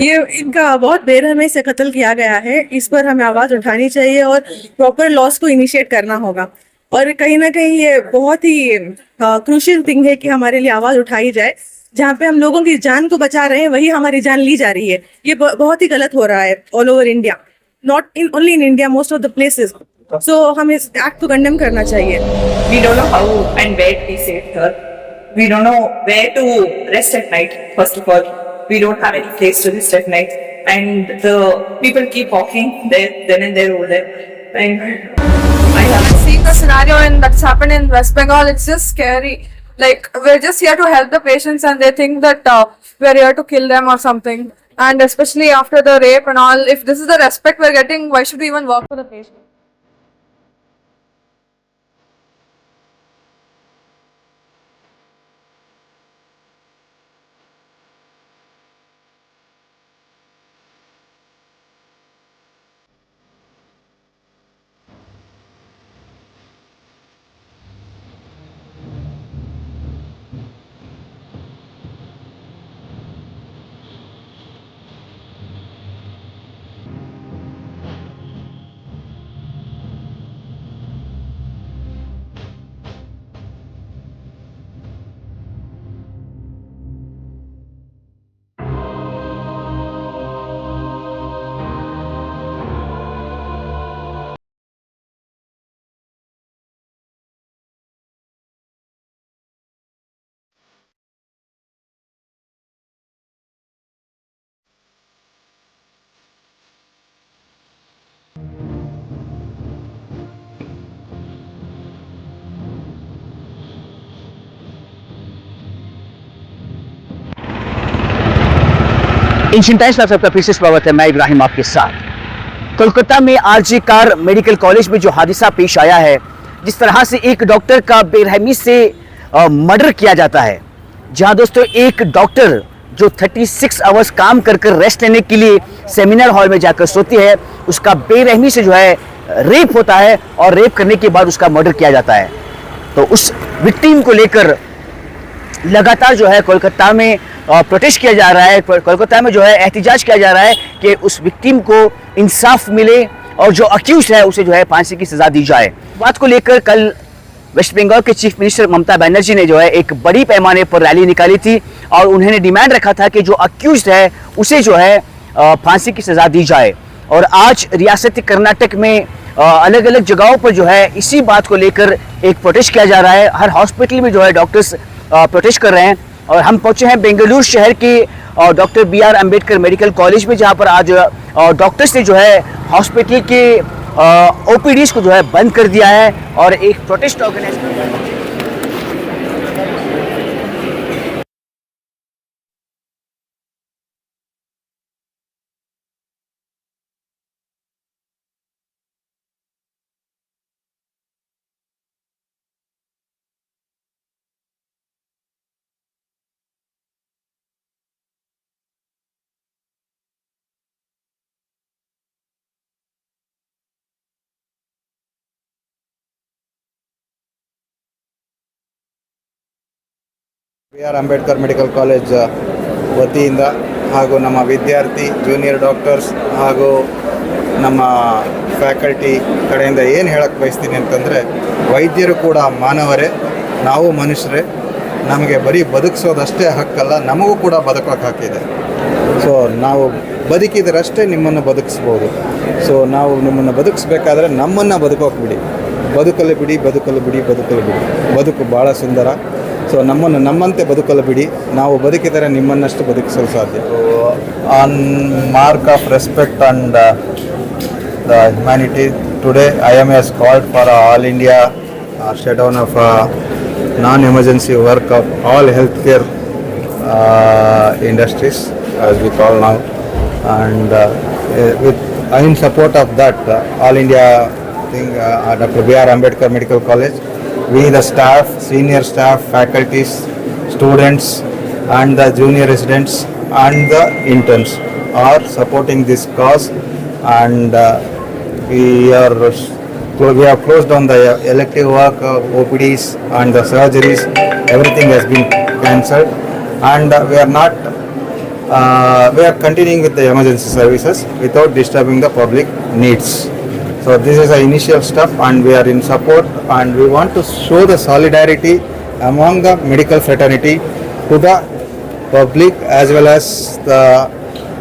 ये इनका बहुत बेरहमी से कत्ल किया गया है। इस पर हमें आवाज उठानी चाहिए और प्रॉपर लॉस को इनिशिएट करना होगा। और कहीं ना कहीं ये बहुत ही क्रूशियल थिंग है कि हमारे लिए आवाज उठाई जाए। जहाँ पे हम लोगों की जान को बचा रहे हैं वही हमारी जान ली जा रही है। ये बहुत ही गलत हो रहा है all over India, not in only in India, most of the places. So हमें इस एक्ट को कंडेम करना चाहिए। We don't know how and where to be safe here. We don't know where to rest at night, first of all. We don't have any place to rest at night. And the people keep walking there, then and there over there. And I have Seeing the scenario that's happened in West Bengal, it's just scary. Like, we're just here to help the patients and they think that we're here to kill them or something. And especially after the rape and all, if this is the respect we're getting, why should we even work for the patient? Asian times में सबका फिर से स्वागत है। मैं इब्राहिम आपके साथ। कोलकाता में आरजी कार मेडिकल कॉलेज में जो हादसा पेश आया है, जिस तरह से एक डॉक्टर का बेरहमी से मर्डर किया जाता है, जहां दोस्तों एक डॉक्टर जो 36 आवर्स काम कर कर रेस्ट लेने के लिए सेमिनार हॉल में जाकर सोती है, उसका बेरहमी से जो है रेप होता है और रेप करने के बाद उसका मर्डर किया जाता है। तो उस विक्टिम को लेकर लगातार जो है कोलकाता में प्रोटेस्ट किया जा रहा है। कोलकाता में जो है एहतिजाज किया जा रहा है कि उस विक्टिम को इंसाफ मिले और जो अक्यूज है उसे जो है फांसी की सजा दी जाए। बात को लेकर कल वेस्ट बंगाल के चीफ मिनिस्टर ममता बनर्जी ने जो है एक बड़ी पैमाने पर रैली निकाली थी और उन्होंने डिमांड रखा था कि जो अक्यूज है उसे जो है फांसी की सजा दी जाए। और आज रियासती कर्नाटक में अलग अलग जगहों पर जो है इसी बात को लेकर एक प्रोटेस्ट किया जा रहा है। हर हॉस्पिटल में जो है डॉक्टर्स प्रोटेस्ट कर रहे हैं और हम पहुंचे हैं बेंगलुरु शहर के doctor BR Ambedkar medical college में, जहां पर आज डॉक्टर्स ने जो है हॉस्पिटल के OPDs को जो है बंद कर दिया है और एक प्रोटेस्ट ऑर्गेनाइज किया है। BR ಅಂಬೇಡ್ಕರ್ ಮೆಡಿಕಲ್ ಕಾಲೇಜ್ ವತಿಯಿಂದ ಹಾಗೂ ನಮ್ಮ ವಿದ್ಯಾರ್ಥಿ ಜೂನಿಯರ್ ಡಾಕ್ಟರ್ಸ್ ಹಾಗೂ ನಮ್ಮ ಫ್ಯಾಕಲ್ಟಿ ಕಡೆಯಿಂದ ಏನು ಹೇಳಕ್ಕೆ ಬಯಸ್ತೀನಿ ಅಂತಂದರೆ, ವೈದ್ಯರು ಕೂಡ ಮಾನವರೇ, ನಾವು ಮನುಷ್ಯರೇ. ನಮಗೆ ಬರೀ ಬದುಕಿಸೋದಷ್ಟೇ ಹಕ್ಕಲ್ಲ, ನಮಗೂ ಕೂಡ ಬದುಕೋಕ್ಕೆ ಹಕ್ಕಿದೆ. ಸೊ ನಾವು ಬದುಕಿದರಷ್ಟೇ ನಿಮ್ಮನ್ನು ಬದುಕಿಸ್ಬೋದು. ಸೊ ನಾವು ನಿಮ್ಮನ್ನು ಬದುಕಿಸ್ಬೇಕಾದ್ರೆ ನಮ್ಮನ್ನು ಬದುಕೋಕೆ ಬಿಡಿ, ಬದುಕಲು ಬಿಡಿ, ಬದುಕಲು ಬಿಡಿ, ಬದುಕಲು ಬಿಡಿ. ಬದುಕು ಭಾಳ ಸುಂದರ. ಸೊ ನಮ್ಮನ್ನು ನಮ್ಮಂತೆ ಬದುಕಲು ಬಿಡಿ, ನಾವು ಬದುಕಿದರೆ ನಿಮ್ಮನ್ನಷ್ಟು ಬದುಕಿಸಲು ಸಾಧ್ಯ. On mark of respect and the humanity, today IM has called for all India shutdown of non-emergency work of all healthcare industries, as we call now, and with in support of that all India thing, Dr. BR Ambedkar Medical College, we the staff, senior staff, faculties, students and the junior residents and the interns are supporting this cause, and we have closed down the elective work, OPDs and the surgeries. Everything has been cancelled, and we are not we are continuing with the emergency services without disturbing the public needs. So this is the initial step, and we are in support, and we want to show the solidarity among the medical fraternity to the public as well as the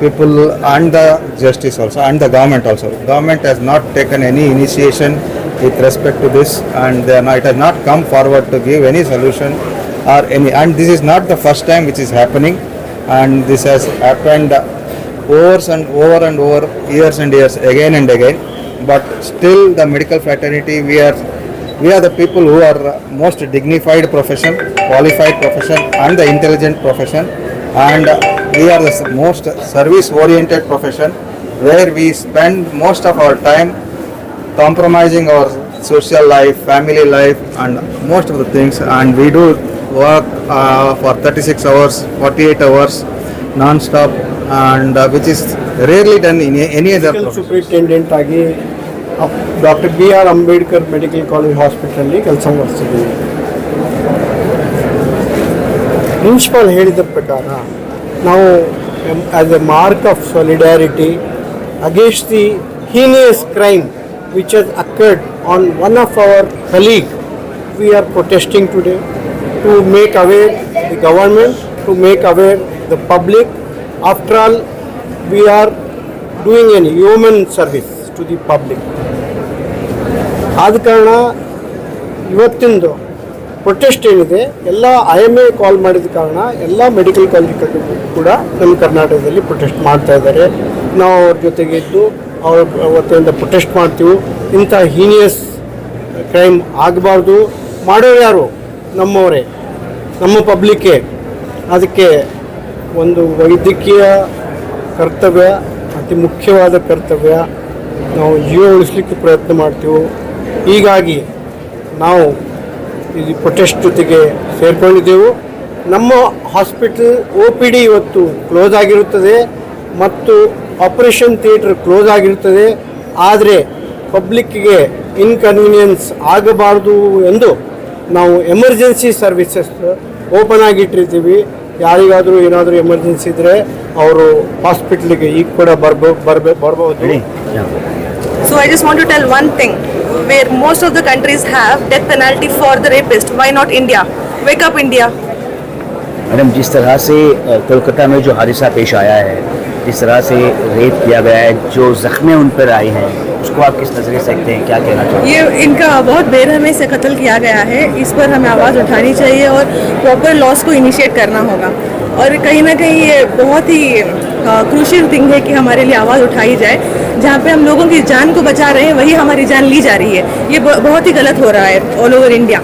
people and the justice also and the government also. Government has not taken any initiation with respect to this, and it has not come forward to give any solution or any. And this is not the first time which is happening, and this has happened over and over years and years again and again. But still, the medical fraternity, we are the people who are most dignified profession, qualified profession, and the intelligent profession, and we are the most service-oriented profession, where we spend most of our time compromising our social life, family life, and most of the things, and we do work for 36 hours, 48 hours, non-stop, and which is rarely done in any other medical profession. Superintendent ಆಗಿ doctor B R Ambedkar medical college ಹಾಸ್ಪಿಟಲಲ್ಲಿ ಕೆಲಸ ಮಾಡಿಸ್ತಿದ್ದೀವಿ. Principal ಹೇಳಿದ ಪ್ರಕಾರ ನಾವು as a mark of solidarity against the heinous crime which has occurred on one of our colleague, we are protesting today to make aware the government, to make aware the public. After all, we are doing a human service to the public. ಆದ ಕಾರಣ ಇವತ್ತಿಂದು protest ಏನಿದೆ ಎಲ್ಲ IMA ಕಾಲ್ ಮಾಡಿದ ಕಾರಣ ಎಲ್ಲ medical ಕಾಲೇಜುಗಳು ಕೂಡ ನಮ್ಮ ಕರ್ನಾಟಕದಲ್ಲಿ ಪ್ರೊಟೆಸ್ಟ್ ಮಾಡ್ತಾ ಇದ್ದಾರೆ. ನಾವು ಅವ್ರ ಜೊತೆಗೆ ಇದ್ದು ಅವ್ರ ವತಿಯಿಂದ ಪ್ರೊಟೆಸ್ಟ್ ಮಾಡ್ತೀವಿ. ಇಂಥ ಹೀನಿಯಸ್ ಕ್ರೈಮ್ ಆಗಬಾರ್ದು. ಮಾಡೋರು ಯಾರು? ನಮ್ಮವರೇ, ನಮ್ಮ ಪಬ್ಲಿಕ್ಕೇ. ಅದಕ್ಕೆ ಒಂದು ವೈದ್ಯಕೀಯ ಕರ್ತವ್ಯ, ಅತಿ ಮುಖ್ಯವಾದ ಕರ್ತವ್ಯ. ನಾವು ಜೀವ ಉಳಿಸ್ಲಿಕ್ಕೆ ಪ್ರಯತ್ನ ಮಾಡ್ತೀವಿ. ಹೀಗಾಗಿ ನಾವು ಈ ಪ್ರೊಟೆಸ್ಟ್ ಜೊತೆಗೆ ಸೇರಿಕೊಂಡಿದ್ದೆವು. ನಮ್ಮ ಹಾಸ್ಪಿಟಲ್ OPD ಇವತ್ತು ಕ್ಲೋಸ್ ಆಗಿರುತ್ತದೆ ಮತ್ತು ಆಪರೇಷನ್ ಥಿಯೇಟರ್ ಕ್ಲೋಸ್ ಆಗಿರುತ್ತದೆ. ಆದರೆ ಪಬ್ಲಿಕ್ಕಿಗೆ ಇನ್ಕನ್ವೀನಿಯನ್ಸ್ ಆಗಬಾರ್ದು ಎಂದು ನಾವು ಎಮರ್ಜೆನ್ಸಿ ಸರ್ವಿಸಸ್ ಓಪನ್ ಆಗಿಟ್ಟಿರ್ತೀವಿ. ಯಾರಿಗಾದರೂ ಏನಾದರೂ ಎಮರ್ಜೆನ್ಸಿ ಇದ್ದರೆ ಅವರು ಹಾಸ್ಪಿಟ್ಲಿಗೆ ಈಗ ಕೂಡ ಬರ್ಬೋದು. So I just want to tell one thing, where most of the countries have death penalty for the rapist, why not India? Wake up India. Madam, जिस तरह से कोलकाता में जो हादसा पेश आया है, जिस तरह से रेप किया गया है, जो जख्में उन पर आए हैं, उसको आप किस नज़रिए से देखते हैं, क्या कहना चाहते ये इनका बहुत बेरहमी से कत्ल किया गया है. इस पर हमें आवाज़ उठानी चाहिए और प्रॉपर लॉस को इनिशिएट करना होगा. और कहीं ना कहीं ये बहुत ही क्रूशियल थिंग है कि हमारे लिए आवाज़ उठाई जाए. जहाँ पे हम लोगों की जान को बचा रहे हैं, वही हमारी जान ली जा रही है. ये बहुत ही गलत हो रहा है all over India,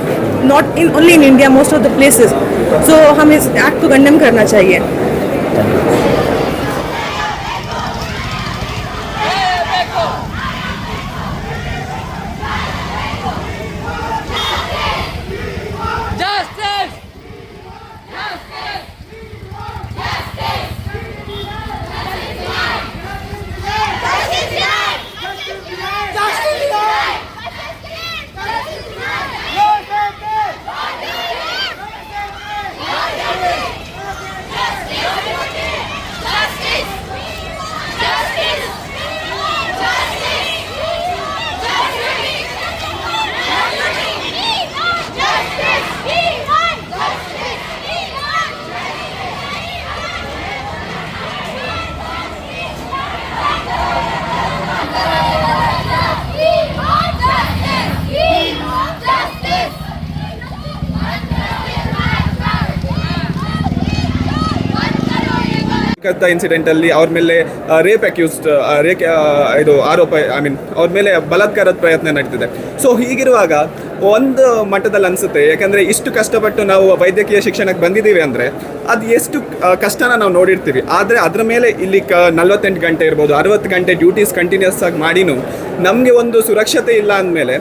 not in only in India, most of the places. So हमें इस एक्ट को कंडेम करना चाहिए. ಇನ್ಸಿಡೆಂಟಲ್ಲಿ ಅವ್ರ ಮೇಲೆ ರೇಪ್ ಅಕ್ಯೂಸ್ಡ್ ಇದು ಆರೋಪ, ಅವ್ರ ಮೇಲೆ ಬಲಾತ್ಕಾರದ ಪ್ರಯತ್ನ ನಡೀತಿದೆ. ಸೊ ಹೀಗಿರುವಾಗ ಒಂದು ಮಟ್ಟದಲ್ಲಿ ಅನಿಸುತ್ತೆ, ಯಾಕಂದರೆ ಇಷ್ಟು ಕಷ್ಟಪಟ್ಟು ನಾವು ವೈದ್ಯಕೀಯ ಶಿಕ್ಷಣಕ್ಕೆ ಬಂದಿದ್ದೀವಿ ಅಂದರೆ ಅದು ಎಷ್ಟು ಕಷ್ಟನ ನಾವು ನೋಡಿರ್ತೀವಿ. ಆದರೆ ಅದರ ಮೇಲೆ ಇಲ್ಲಿ 48 ಗಂಟೆ ಇರ್ಬೋದು, 60 ಗಂಟೆ ಡ್ಯೂಟೀಸ್ ಕಂಟಿನ್ಯೂಸ್ ಆಗಿ ಮಾಡಿನೂ ನಮಗೆ ಒಂದು ಸುರಕ್ಷತೆ ಇಲ್ಲ ಅಂದಮೇಲೆ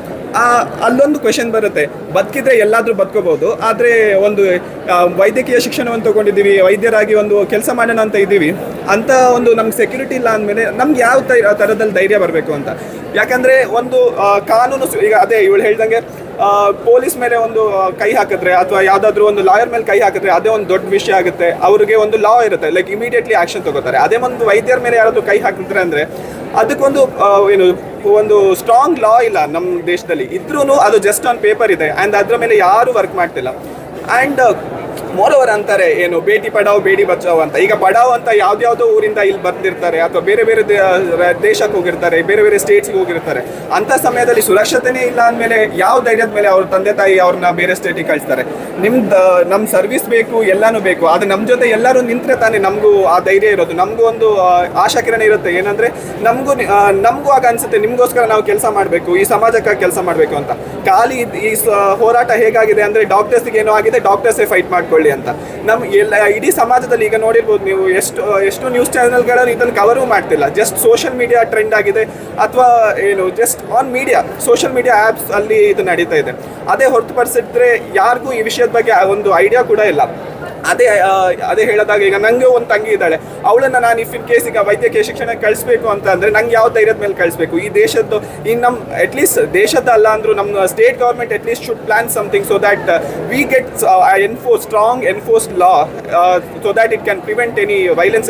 ಅಲ್ಲೊಂದು ಕ್ವೆಶನ್ ಬರುತ್ತೆ. ಬದುಕಿದ್ರೆ ಎಲ್ಲಾದರೂ ಬದುಕೋಬೋದು, ಆದರೆ ಒಂದು ವೈದ್ಯಕೀಯ ಶಿಕ್ಷಣವನ್ನು ತೊಗೊಂಡಿದ್ದೀವಿ, ವೈದ್ಯರಾಗಿ ಒಂದು ಕೆಲಸ ಮಾಡೋಣ ಅಂತ ಇದ್ದೀವಿ, ಅಂತ ಒಂದು ನಮ್ಗೆ ಸೆಕ್ಯೂರಿಟಿ ಇಲ್ಲ ಅಂದಮೇಲೆ ನಮ್ಗೆ ಯಾವ ಥರದಲ್ಲಿ ಧೈರ್ಯ ಬರಬೇಕು ಅಂತ. ಯಾಕಂದರೆ ಒಂದು ಕಾನೂನು ಈಗ ಅದೇ ಇವಳು ಹೇಳ್ದಂಗೆ ಪೊಲೀಸ್ ಮೇಲೆ ಒಂದು ಕೈ ಹಾಕಿದ್ರೆ ಅಥವಾ ಯಾವುದಾದ್ರೂ ಒಂದು ಲಾಯರ್ ಮೇಲೆ ಕೈ ಹಾಕಿದ್ರೆ ಅದೇ ಒಂದು ದೊಡ್ಡ ವಿಷಯ ಆಗುತ್ತೆ. ಅವ್ರಿಗೆ ಒಂದು ಲಾ ಇರುತ್ತೆ, ಲೈಕ್ ಇಮಿಡಿಯೇಟ್ಲಿ ಆಕ್ಷನ್ ತಗೋತಾರೆ. ಅದೇ ಒಂದು ವೈದ್ಯರ ಮೇಲೆ ಯಾರಾದರೂ ಕೈ ಹಾಕಿದ್ರೆ ಅಂದರೆ ಅದಕ್ಕೊಂದು ಒಂದು ಸ್ಟ್ರಾಂಗ್ ಲಾ ಇಲ್ಲ ನಮ್ಮ ದೇಶದಲ್ಲಿ. ಇದ್ರೂ ಅದು ಜಸ್ಟ್ ಆನ್ ಪೇಪರ್ ಇದೆ ಆ್ಯಂಡ್ ಅದ್ರ ಮೇಲೆ ಯಾರೂ ವರ್ಕ್ ಮಾಡ್ತಿಲ್ಲ. ಆ್ಯಂಡ್ ಮೋರ್ ಓವರ್ ಅಂತಾರೆ ಬೇಟಿ ಪಡಾವ್ ಬೇಡಿ ಬಚಾವ್ ಅಂತ. ಈಗ ಪಡಾವ್ ಅಂತ ಯಾವ್ದ್ಯಾವುದೋ ಊರಿಂದ ಇಲ್ಲಿ ಬಂದಿರ್ತಾರೆ ಅಥವಾ ಬೇರೆ ಬೇರೆ ದೇಶಕ್ಕೆ ಹೋಗಿರ್ತಾರೆ, ಬೇರೆ ಬೇರೆ ಸ್ಟೇಟ್ಸ್ಗೆ ಹೋಗಿರ್ತಾರೆ. ಅಂಥ ಸಮಯದಲ್ಲಿ ಸುರಕ್ಷತೆನೇ ಇಲ್ಲ ಅಂದಮೇಲೆ ಯಾವ ಧೈರ್ಯದ ಮೇಲೆ ಅವ್ರ ತಂದೆ ತಾಯಿ ಅವ್ರನ್ನ ಬೇರೆ ಸ್ಟೇಟಿಗೆ ಕಳಿಸ್ತಾರೆ? ನಮ್ಮ ಸರ್ವಿಸ್ ಬೇಕು, ಎಲ್ಲನೂ ಬೇಕು. ಅದು ನಮ್ಮ ಜೊತೆ ಎಲ್ಲರೂ ನಿಂತರೆ ತಾನೇ ನಮಗೂ ಆ ಧೈರ್ಯ ಇರೋದು, ನಮಗೂ ಒಂದು ಆಶಾಕಿರಣ ಇರುತ್ತೆ. ಏನಂದರೆ ನಮಗೂ ಆಗ ಅನಿಸುತ್ತೆ ನಿಮಗೋಸ್ಕರ ನಾವು ಕೆಲಸ ಮಾಡಬೇಕು, ಈ ಸಮಾಜಕ್ಕಾಗಿ ಕೆಲಸ ಮಾಡಬೇಕು ಅಂತ. ಖಾಲಿ ಈ ಹೋರಾಟ ಹೇಗಾಗಿದೆ ಅಂದರೆ ಡಾಕ್ಟರ್ಸ್ಗೆ ಏನೋ ಆಗಿದೆ, ಡಾಕ್ಟರ್ಸೇ ಫೈಟ್ ಮಾಡ್ಕೊಳ್ಳಿ ಅಂತ. ಇಡೀ ಸಮಾಜದಲ್ಲಿ ಈಗ ನೋಡಿರ್ಬೋದು ನೀವು, ಎಷ್ಟು ನ್ಯೂಸ್ ಚಾನೆಲ್ಗಳನ್ನು ಇದನ್ನು ಕವರೂ ಮಾಡ್ತಿಲ್ಲ. ಜಸ್ಟ್ ಸೋಷಿಯಲ್ ಮೀಡಿಯಾ ಟ್ರೆಂಡ್ ಆಗಿದೆ ಅಥವಾ just on media, social media apps ಅಲ್ಲಿ ಇದು ನಡೀತಾ ಇದೆ. ಅದೇ ಹೊರತುಪಡಿಸಿದ್ರೆ ಯಾರಿಗೂ ಈ ವಿಷಯದ ಬಗ್ಗೆ ಒಂದು ಐಡಿಯಾ ಕೂಡ ಇಲ್ಲ. ಅದೇ ಹೇಳೋದಾಗ ಈಗ ನನಗೆ ಒಂದು ತಂಗಿ ಇದ್ದಾಳೆ, ಅವಳನ್ನು ನಾನು ಇಫ್ ಇನ್ ಕೇಸ್ ಈಗ ವೈದ್ಯಕೀಯ ಶಿಕ್ಷಣಕ್ಕೆ ಕಳಿಸ್ಬೇಕು ಅಂತ ಅಂದರೆ ನಂಗೆ ಯಾವ ಧೈರ್ಯದ ಮೇಲೆ ಕಳಿಸ್ಬೇಕು? ಈ ದೇಶದ್ದು ನಮ್ಮ ಅಟ್ಲೀಸ್ಟ್ ದೇಶದ ಅಲ್ಲ ಅಂದರೂ ನಮ್ಮ state government at least should plan something so that we get strong enforced law so that it can prevent any violence